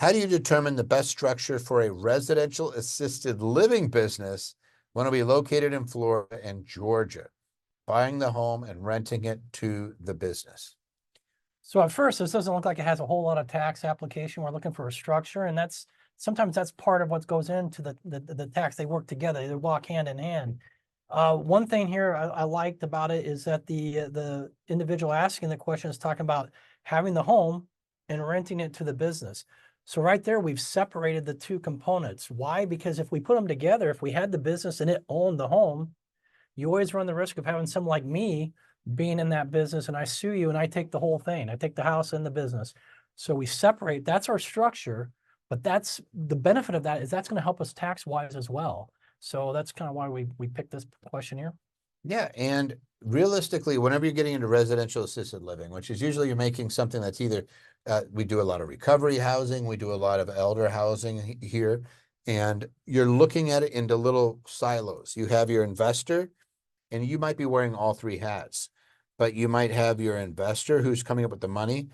How do you determine the best structure for a residential assisted living business when it'll be located in Florida and Georgia? Buying the home and renting it to the business. So at first, this doesn't look like it has a whole lot of tax application. We're looking for a structure, and sometimes that's part of what goes into the tax. They work together. They walk hand in hand. One thing here I liked about it is that the individual asking the question is talking about having the home and renting it to the business. So right there, we've separated the two components. Why? Because if we put them together, if we had the business and it owned the home, you always run the risk of having someone like me being in that business and I sue you and I take the whole thing. I take the house and the business. So we separate, that's our structure, but that's the benefit of that is that's going to help us tax wise as well. So that's kind of why we picked this question here. Yeah, and realistically, whenever you're getting into residential assisted living, which is usually you're making something that's either, we do a lot of recovery housing, we do a lot of elder housing here, and you're looking at it into little silos. You have your investor, and you might be wearing all three hats, but you might have your investor who's coming up with the money.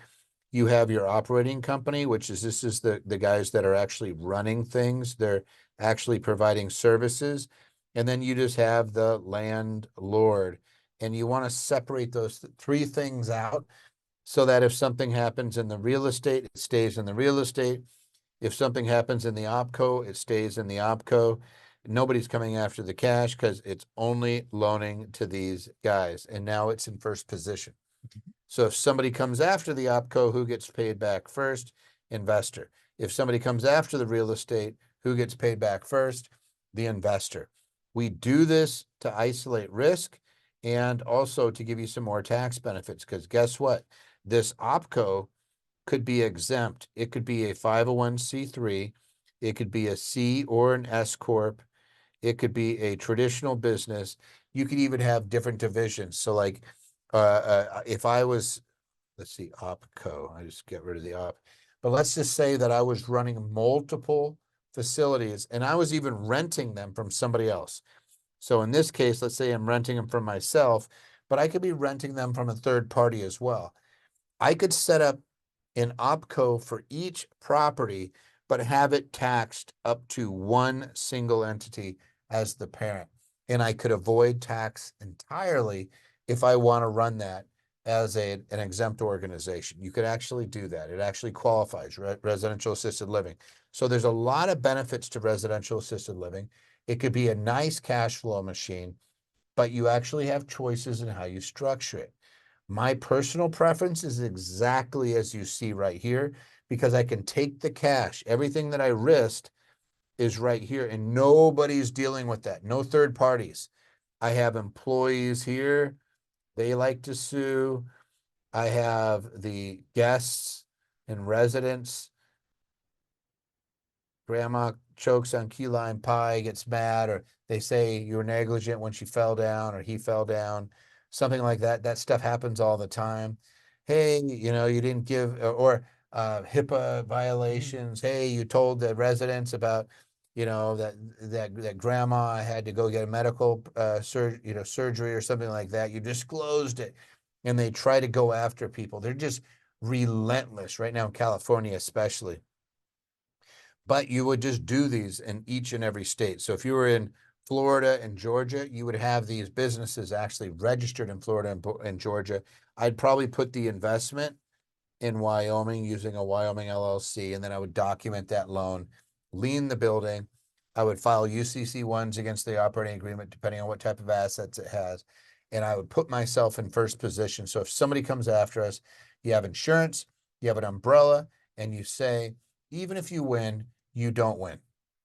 You have your operating company, which is this is the guys that are actually running things. They're actually providing services. And then you just have the landlord. And you want to separate those three things out so that if something happens in the real estate, it stays in the real estate. If something happens in the OpCo, it stays in the OpCo. Nobody's coming after the cash because it's only loaning to these guys. And now it's in first position. So if somebody comes after the OpCo, who gets paid back first? Investor. If somebody comes after the real estate, who gets paid back first? The investor. We do this to isolate risk and also to give you some more tax benefits because guess what? This OpCo could be exempt. It could be a 501c3. It could be a C or an S corp. It could be a traditional business. You could even have different divisions. So like if I was, let's see, OpCo, I just get rid of the op, but let's just say that I was running multiple facilities and I was even renting them from somebody else. So in this case, let's say I'm renting them from myself, but I could be renting them from a third party as well. I could set up an OpCo for each property, but have it taxed up to one single entity as the parent. And I could avoid tax entirely if I want to run that as an exempt organization. You could actually do that. It actually qualifies residential assisted living. So there's a lot of benefits to residential assisted living. It could be a nice cash flow machine, but you actually have choices in how you structure it. My personal preference is exactly as you see right here, because I can take the cash. Everything that I risked is right here, and nobody's dealing with that. No third parties. I have employees here. They like to sue. I have the guests and residents. Grandma chokes on key lime pie, gets mad, or they say you were negligent when she fell down or he fell down, something like that. That stuff happens all the time. Hey, you didn't give, or HIPAA violations. Hey, you told the residents about, that grandma had to go get a medical surgery or something like that. You disclosed it, and they try to go after people. They're just relentless right now in California, especially. But you would just do these in each and every state. So if you were in Florida and Georgia, you would have these businesses actually registered in Florida and Georgia. I'd probably put the investment in Wyoming using a Wyoming LLC, and then I would document that loan, lien the building. I would file UCC ones against the operating agreement, depending on what type of assets it has. And I would put myself in first position. So if somebody comes after us, you have insurance, you have an umbrella, and you say, even if you win, you don't win.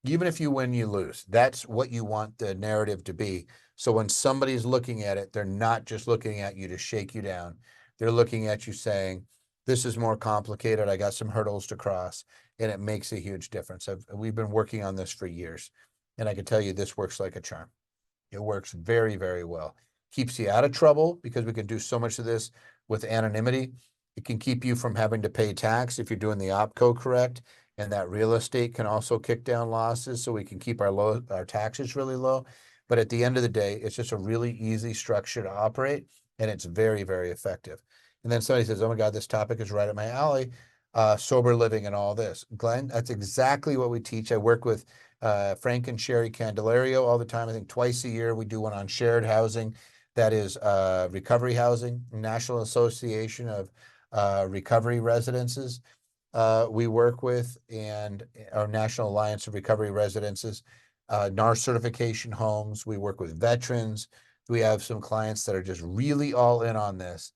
Even if you win, you lose. That's what you want the narrative to be. So when somebody's looking at it, they're not just looking at you to shake you down. They're looking at you saying, this is more complicated. I got some hurdles to cross, and it makes a huge difference. We've been working on this for years, and I can tell you this works like a charm. It works very, very well. Keeps you out of trouble because we can do so much of this with anonymity. It can keep you from having to pay tax if you're doing the OpCo correct. And that real estate can also kick down losses so we can keep our taxes really low. But at the end of the day, it's just a really easy structure to operate, and it's very, very effective. And then somebody says, oh my God, this topic is right up my alley. sober living and all this. Glenn, that's exactly what we teach. I work with Frank and Sherry Candelario all the time. I think twice a year we do one on shared housing. That is recovery housing, National Association of Recovery Residences. We work with, and our National Alliance of Recovery Residences, NAR certification homes. We work with veterans. We have some clients that are just really all in on this.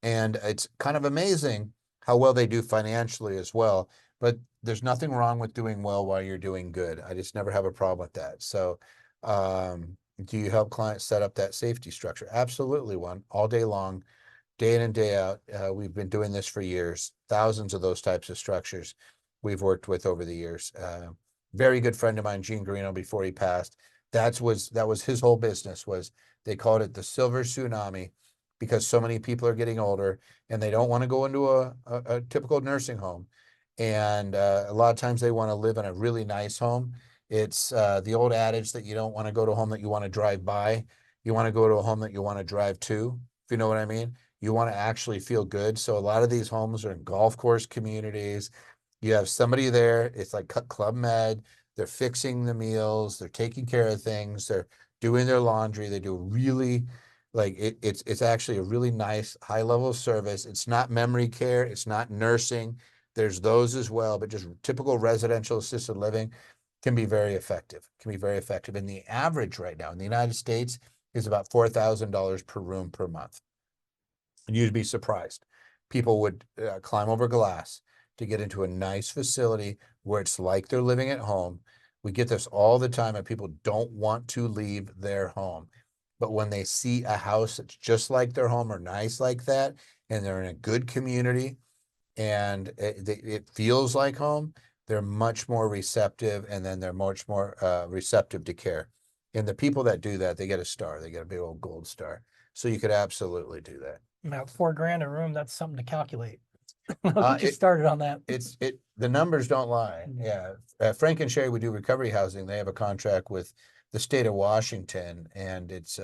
And it's kind of amazing how well they do financially as well. But there's nothing wrong with doing well while you're doing good. I just never have a problem with that. So, do you help clients set up that safety structure? Absolutely, one all day long, day in and day out. We've been doing this for years. Thousands of those types of structures we've worked with over the years. Very good friend of mine, Gene Garino, before he passed, that was his whole business. Was they called it the silver tsunami, because so many people are getting older and they don't want to go into a typical nursing home. And a lot of times they want to live in a really nice home. It's the old adage that you don't want to go to a home that you want to drive by. You want to go to a home that you want to drive to, if you know what I mean. You want to actually feel good. So a lot of these homes are in golf course communities. You have somebody there. It's like Club Med. They're fixing the meals. They're taking care of things. They're doing their laundry. They do really, like, it's actually a really nice high level of service. It's not memory care. It's not nursing. There's those as well, but just typical residential assisted living can be very effective. Can be very effective. And the average right now in the United States is about $4,000 per room per month. And you'd be surprised. People would climb over glass to get into a nice facility where it's like they're living at home. We get this all the time, and people don't want to leave their home. But when they see a house that's just like their home or nice like that, and they're in a good community, and it feels like home, they're much more receptive, and then they're much more receptive to care. And the people that do that, they get a star. They get a big old gold star. So you could absolutely do that. About $4,000 a room, that's something to calculate. I'll get you started on that. The numbers don't lie. Mhm. Yeah. Frank and Sherry, we do recovery housing. They have a contract with the state of Washington, and it's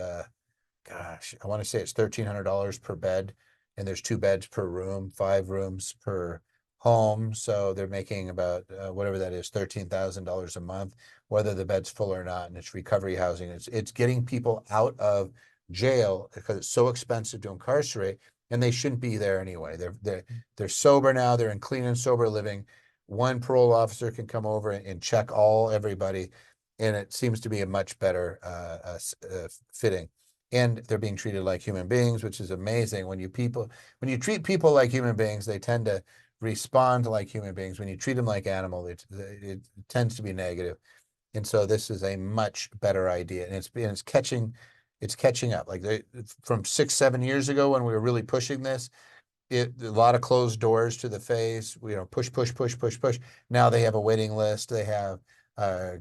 gosh, I want to say it's $1,300 per bed, and there's 2 beds per room, 5 rooms per home. So they're making about whatever that is, $13,000 a month, whether the bed's full or not. And it's recovery housing. It's getting people out of jail because it's so expensive to incarcerate, and they shouldn't be there anyway. They're sober now. They're in clean and sober living. One parole officer can come over and check everybody, and it seems to be a much better fitting. And they're being treated like human beings, which is amazing. When you treat people like human beings, they tend to respond like human beings. When you treat them like animals, it tends to be negative. And so this is a much better idea, and it's catching up. Like from 6-7 years ago when we were really pushing this, a lot of closed doors to the face. Push. Now they have a waiting list. They have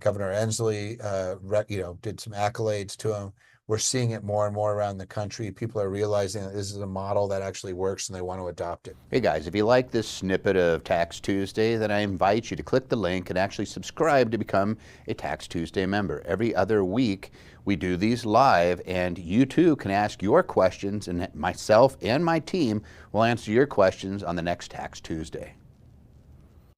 Governor Inslee, did some accolades to him. We're seeing it more and more around the country. People are realizing that this is a model that actually works, and they want to adopt it. Hey guys, if you like this snippet of Tax Tuesday, then I invite you to click the link and actually subscribe to become a Tax Tuesday member. Every other week we do these live, and you too can ask your questions, and myself and my team will answer your questions on the next Tax Tuesday.